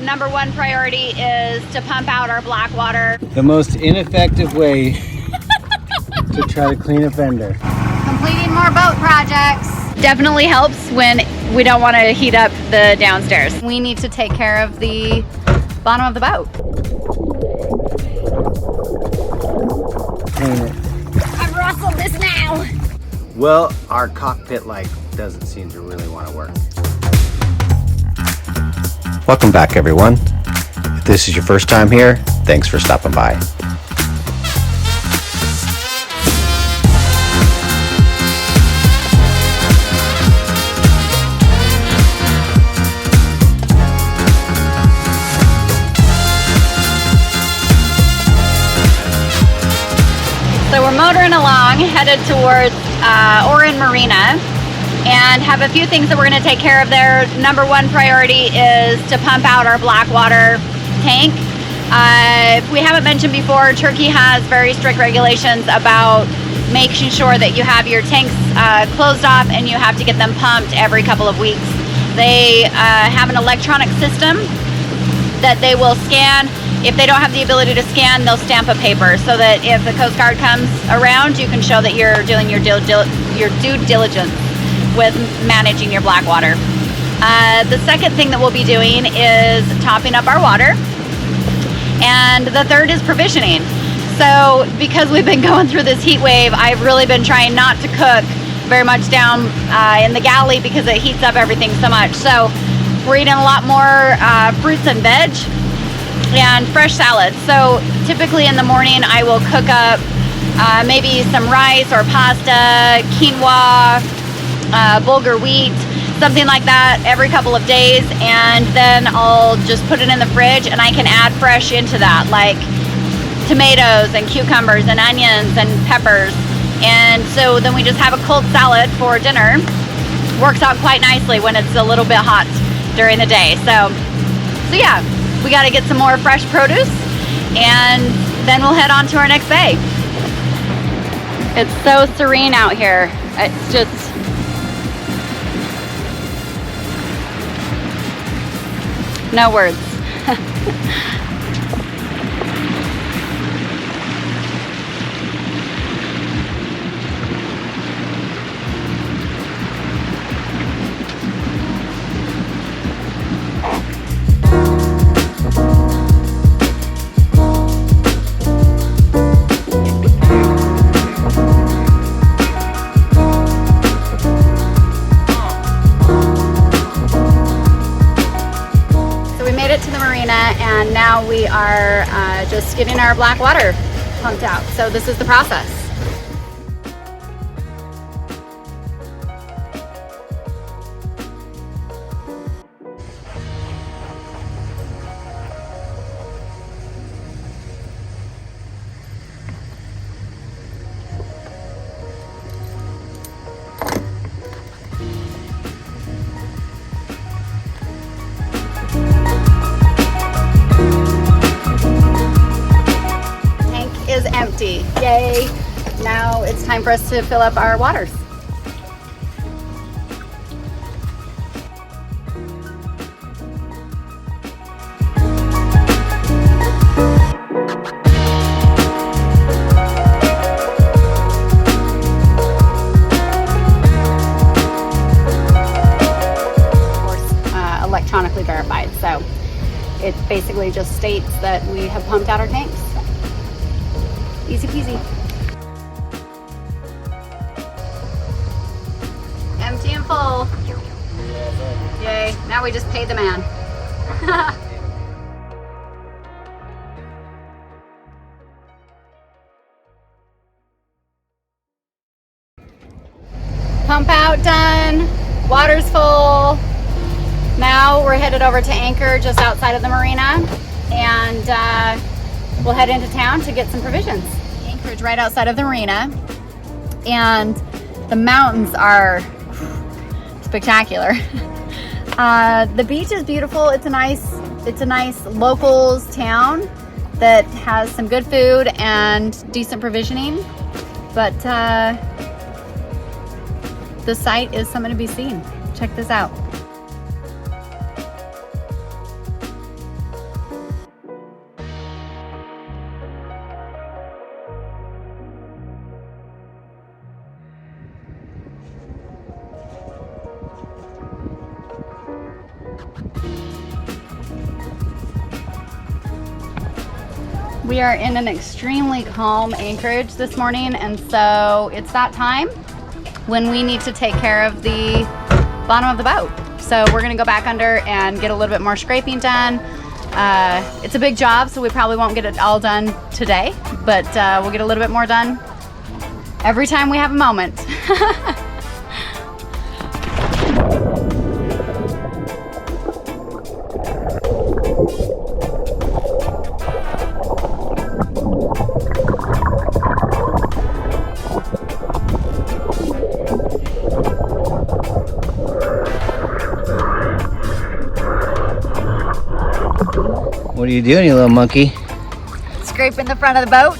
number one priority is to pump out our black water. The most ineffective way to try to clean a fender. Completing more boat projects. Definitely helps when we don't want to heat up the downstairs. We need to take care of the bottom of the boat. Clean it. I've rustled this now. Well, our cockpit light doesn't seem to really want to work. Welcome back, everyone. If this is your first time here, thanks for stopping by. So we're motoring along, headed towards Marina, and have a few things that we're going to take care of there. Number one priority is to pump out our black water tank. If we haven't mentioned before, Turkey has very strict regulations about making sure that you have your tanks closed off and you have to get them pumped every couple of weeks. They have an electronic system that they will scan. If they don't have the ability to scan, they'll stamp a paper so that if the Coast Guard comes around, you can show that you're doing your due diligence with managing your black water. The second thing that we'll be doing is topping up our water. And the third is provisioning. So because we've been going through this heat wave, I've really been trying not to cook very much down in the galley because it heats up everything so much. So we're eating a lot more fruits and veg and fresh salads. So typically in the morning I will cook up maybe some rice or pasta, quinoa, bulgur wheat, something like that every couple of days, and then I'll just put it in the fridge and I can add fresh into that, like tomatoes and cucumbers and onions and peppers. And so then we just have a cold salad for dinner. Works out quite nicely when it's a little bit hot during the day. So yeah, we got to get some more fresh produce and then we'll head on to our next bay. It's so serene out here. It's just no words. To the marina, and now we are just getting our black water pumped out. So this is the process. Empty. Yay! Now it's time for us to fill up our waters. Of course, electronically verified. So it basically just states that we have pumped out our tanks. Easy peasy. Empty and full. Yay. Now we just paid the man. Pump out done. Water's full. Now we're headed over to Anchorage just outside of the marina. And we'll head into town to get some provisions. Anchorage right outside of the marina, and the mountains are spectacular. The beach is beautiful. It's a nice locals town that has some good food and decent provisioning, but the site is something to be seen. Check this out. We are in an extremely calm Anchorage this morning, and so it's that time when we need to take care of the bottom of the boat. So we're gonna go back under and get a little bit more scraping done. It's a big job, so we probably won't get it all done today, but we'll get a little bit more done every time we have a moment. What are you doing, you little monkey? Scraping the front of the boat.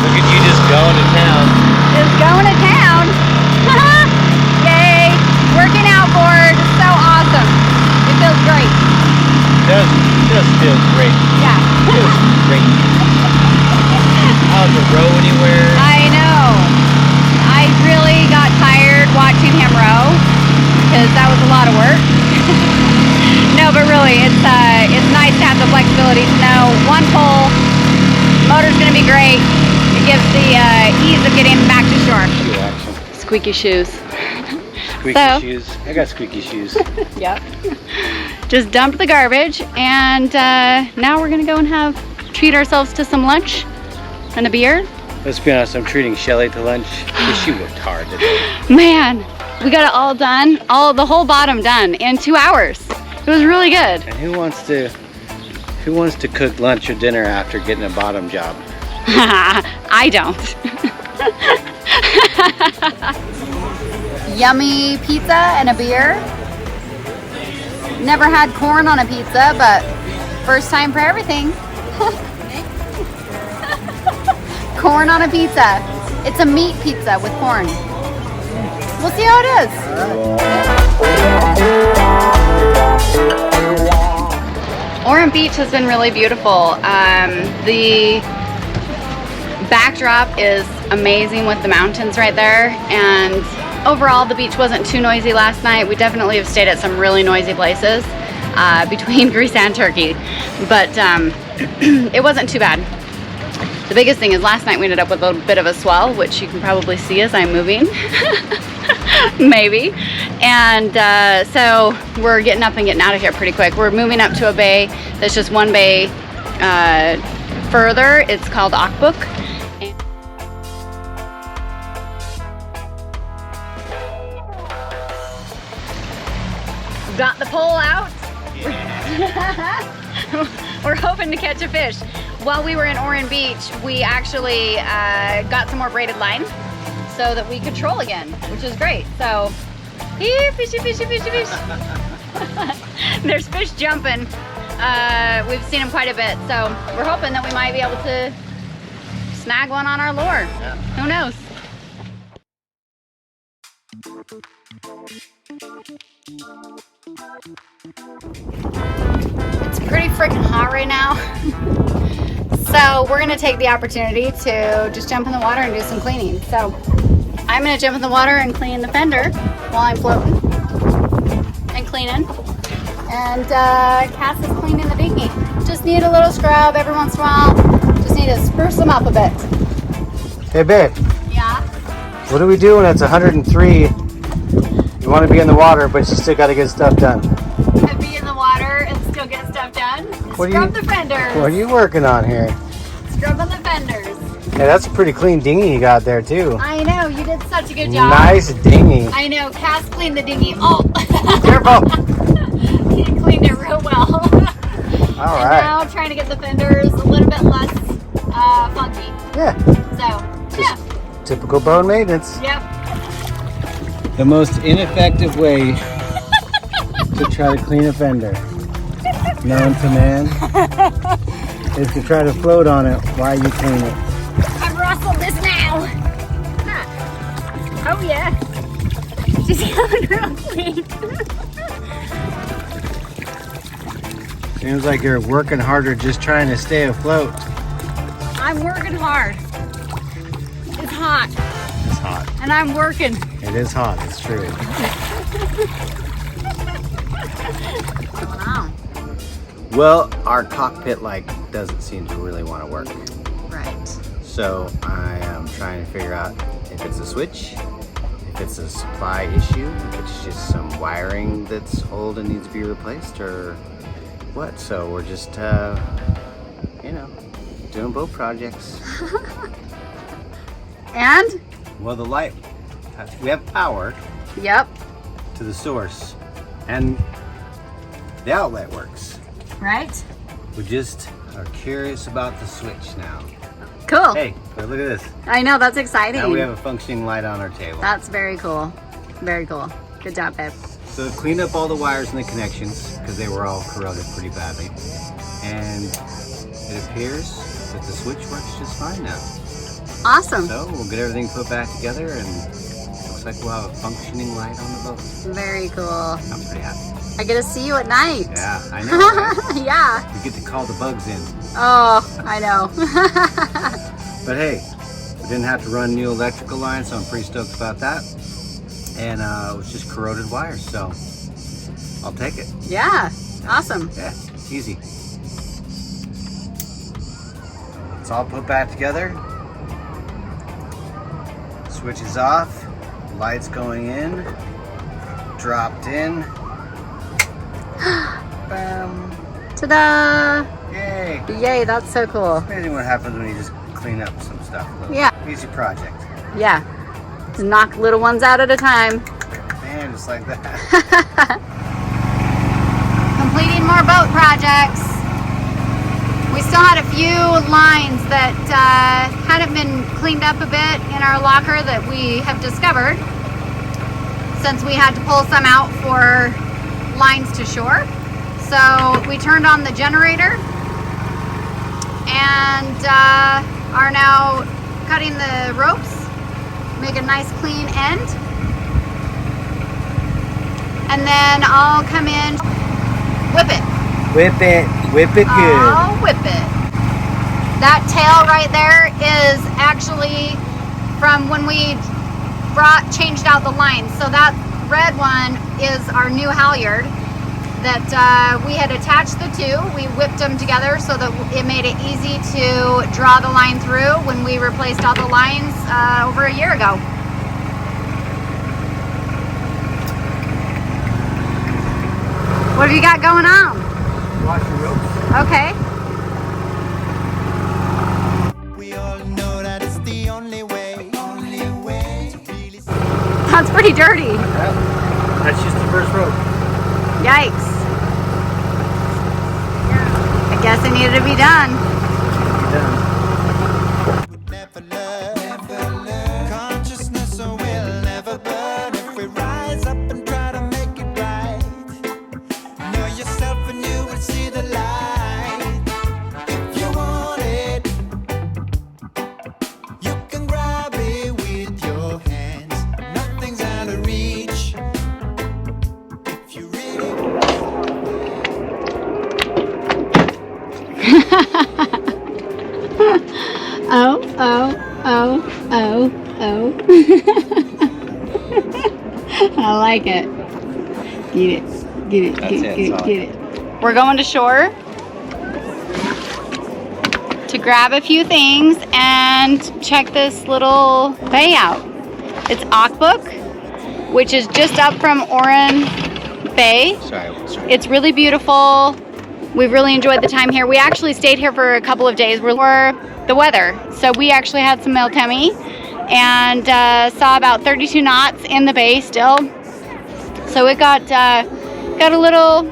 Look at you just going to town. Just going to town. Yay! Working outboard, so awesome. It feels great. Just feels great. Yeah. Feels great. I don't have to row anywhere. I know. I really got tired watching him row because that was a lot of work. No, but really, it's nice to have the flexibility to know one pole, motor's gonna be great. It gives the ease of getting back to shore. Shoe action. Squeaky shoes. Squeaky shoes. I got squeaky shoes. Yep. Just dumped the garbage, and now we're gonna go and treat ourselves to some lunch and a beer. Let's be honest, I'm treating Shelly to lunch because she worked hard today. Man, we got it all done, the whole bottom done in 2 hours. It was really good. And who wants to cook lunch or dinner after getting a bottom job? I don't. Yummy pizza and a beer. Never had corn on a pizza, but first time for everything. Corn on a pizza. It's a meat pizza with corn. We'll see how it is. Orem Beach has been really beautiful. The backdrop is amazing with the mountains right there, and overall the beach wasn't too noisy last night. We definitely have stayed at some really noisy places between Greece and Turkey, but it wasn't too bad. The biggest thing is last night we ended up with a bit of a swell, which you can probably see as I'm moving. Maybe. And so we're getting up and getting out of here pretty quick. We're moving up to a bay that's just one bay further. It's called Akbook. Got the pole out. We're hoping to catch a fish. While we were in Orem Beach, we actually got some more braided line so that we could troll again, which is great. So, fishy, fishy, fishy, fish. There's fish jumping. We've seen them quite a bit, so we're hoping that we might be able to snag one on our lure. Yeah. Who knows? It's pretty freaking hot right now. So we're gonna take the opportunity to just jump in the water and do some cleaning. So I'm gonna jump in the water and clean the fender while I'm floating and cleaning. And Cass is cleaning the dinghy. Just need a little scrub every once in a while. Just need to spruce them up a bit. Hey babe. Yeah? What do we do when it's 103? You want to be in the water, but you still got to get stuff done. And be in the water and still get stuff done? Scrub the fenders. What are you working on here? Scrubbing the fenders. Hey, that's a pretty clean dinghy you got there too. I know, you did such a good job. Nice dinghy. I know, Cass cleaned the dinghy. Oh! Careful! He cleaned it real well. All right. And now trying to get the fenders a little bit less funky. Yeah. So, yeah. Typical boat maintenance. Yep. The most ineffective way to try to clean a fender, known to man, is to try to float on it while you clean it. I've rustled this now. Oh yeah. She's going real clean. Seems like you're working harder just trying to stay afloat. I'm working hard. It's hot. It's hot. And I'm working. It is hot, it's true. Wow. Well, our cockpit light doesn't seem to really want to work. Right. So I am trying to figure out if it's a switch, if it's a supply issue, if it's just some wiring that's old and needs to be replaced, or what. So we're just, you know, doing boat projects. And? Well, the light, we have power Yep. to the source, and the outlet works. Right? We just are curious about the switch now. Cool. Hey, look at this. I know, that's exciting. Now we have a functioning light on our table. That's very cool. Very cool. Good job, babe. So cleaned up all the wires and the connections because they were all corroded pretty badly. And it appears that the switch works just fine now. Awesome. So we'll get everything put back together and looks like we'll have a functioning light on the boat. Very cool. I'm pretty happy. I get to see you at night. Yeah, I know, right? Yeah. We get to call the bugs in. Oh, I know. But hey, we didn't have to run new electrical lines, so I'm pretty stoked about that. And it was just corroded wires, so I'll take it. Yeah. Awesome. Yeah, it's easy. It's all put back together. Switch is off. Lights going in. Dropped in. Bam. Ta-da! Yay! Yay, that's so cool. Amazing what happens when you just clean up some stuff. Yeah. Easy project. Yeah. Just knock little ones out at a time. Man, just like that. Completing more boat projects. We still had a few lines that hadn't been cleaned up a bit in our locker that we have discovered since we had to pull some out for lines to shore. So we turned on the generator and are now cutting the ropes, make a nice clean end. And then I'll come in, whip it. Whip it good. I'll whip it. That tail right there is actually from when we changed out the lines. So that red one is our new halyard that we had attached the two. We whipped them together so that it made it easy to draw the line through when we replaced all the lines over a year ago. What have you got going on? Watch your ropes. Okay. We all know that it's the only way to really That's pretty dirty. That's just the first rope. Yikes. I guess it needed to be done. never learn. Consciousness will never burn if we rise up and try to make it right. Know yourself and you will see the light. If you want it, you can grab it with your hands. Nothing's out of reach. If you really Oh. I like it. Get it. Get it. We're going to shore to grab a few things and check this little bay out. It's Akbook, which is just up from Oran Bay. Sorry. It's really beautiful. We've really enjoyed the time here. We actually stayed here for a couple of days for the weather. So we actually had some Meltemi and saw about 32 knots in the bay still. So it got a little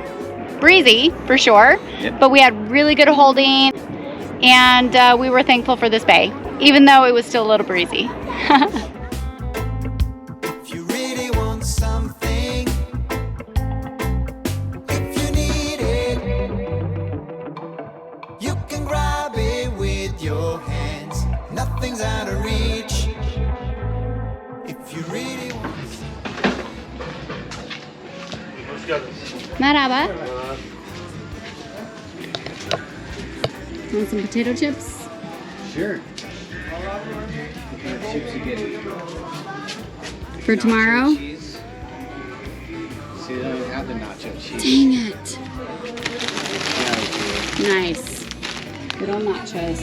breezy for sure, Yep. but we had really good holding and we were thankful for this bay, even though it was still a little breezy. If you really want something, if you need it, you can grab it with your hands. Nothing's out of reach. If you really want Merhaba. Want some potato chips? Sure. What kind of chips you getting? For tomorrow? Cheese. See, they don't even have the nacho cheese. Dang it. Yeah, Nice. Good old nachos.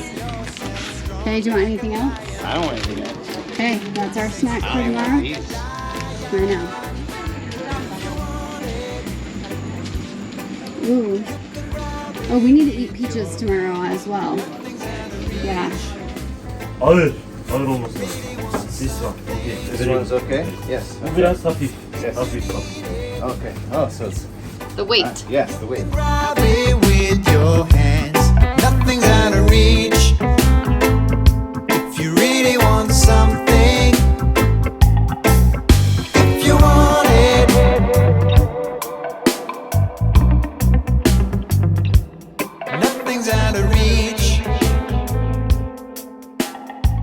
Okay, do you want anything else? I don't want anything else. Okay, that's our snack for I don't tomorrow. want these. I know. Ooh. Oh, we need to eat peaches tomorrow as well. Yeah. ağır olması lazım. This one, okay. This one's okay? Yes. Bu biraz hafif. Yes. Hafif. Okay. Oh, so it's... The weight. Yes, the weight. Grab it with your hands. Nothing's out of reach. If you really want something, if you want it, nothing's out of reach.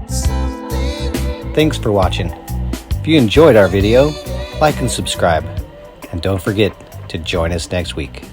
Something. Thanks for watching. If you enjoyed our video, like and subscribe. And don't forget to join us next week.